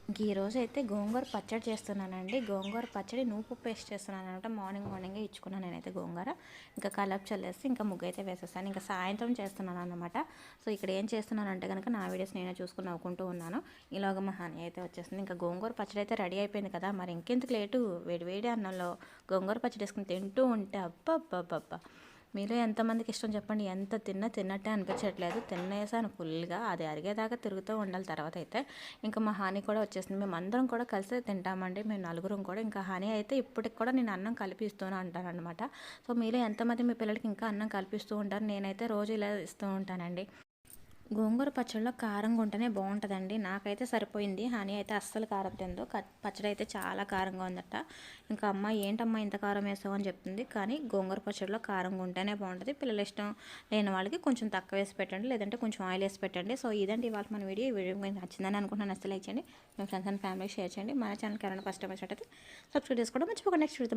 ఈరోజు అయితే గోంగూర పచ్చడి చేస్తున్నానండి. గోంగూర పచ్చడి నూపు పేస్ట్ చేస్తున్నాను అనమాట. మార్నింగే ఇచ్చుకున్నాను నేనైతే గోంగూర. ఇంకా కలప్ చల్లేసి ఇంకా ముగ్గు అయితే వేసేసాను. ఇంకా సాయంత్రం చేస్తున్నాను అనమాట. సో ఇక్కడ ఏం చేస్తున్నానంటే కనుక నా వీడియోస్ నేనే చూసుకుని నవ్వుకుంటూ ఉన్నాను. ఇలాగ మా హాని అయితే వచ్చేస్తుంది. ఇంకా గోంగూర పచ్చడి అయితే రెడీ అయిపోయింది కదా, మరి ఇంకెందుకు లేటు, వేడి వేడి అన్నంలో గోంగూర పచ్చడి వేసుకుని తింటూ ఉంటే అబ్బబ్బబ్బబ్బా! మీలో ఎంతమందికి ఇష్టం చెప్పండి. ఎంత తిన్నట్టే అనిపించట్లేదు. తినేసాను ఫుల్గా. అది అరిగేదాకా తిరుగుతూ ఉండాలి. తర్వాత అయితే ఇంకా మా హాని కూడా వచ్చేసింది. మేము అందరం కూడా కలిసి తింటామండి. మేము నలుగురం కూడా. ఇంకా హాని అయితే ఇప్పటికి కూడా నేను అన్నం కలిపిస్తూనే ఉంటానన్నమాట. సో మీలో ఎంతమంది మీ పిల్లలకి ఇంకా అన్నం కలిపిస్తూ ఉంటారు? నేనైతే రోజు ఇలా ఇస్తూ ఉంటానండి. గోంగూర పచ్చడిలో కారంగా ఉంటేనే బాగుంటుందండి. నాకైతే సరిపోయింది. హనీ అయితే అస్సలు కారం తిందో. పచ్చడి అయితే చాలా కారంగా ఉందట. ఇంకా అమ్మ ఏంటమ్మా ఇంత కారం వేసావు అని చెప్తుంది. కానీ గోంగూర పచ్చడిలో కారంగా ఉంటేనే బాగుంటుంది. పిల్లలు ఇష్టం లేని వాళ్ళకి కొంచెం తక్కువ వేసి పెట్టండి, లేదంటే కొంచెం ఆయిల్ వేసి పెట్టండి. సో ఇదండి ఇవాళ మన వీడియో. ఈ వీడియో మీకు నచ్చిందని అనుకుంటున్నాను. నచ్చితే లైక్ చేయండి, మీ ఫ్రెండ్స్ అండ్ ఫ్యామిలీ షేర్ చేయండి. మన ఛానల్కి ఎవరైనా ఫస్ట్ టైం వచ్చినట్టయితే సబ్స్క్రైబ్ చేసుకోవడం మర్చిపోకండి. Next video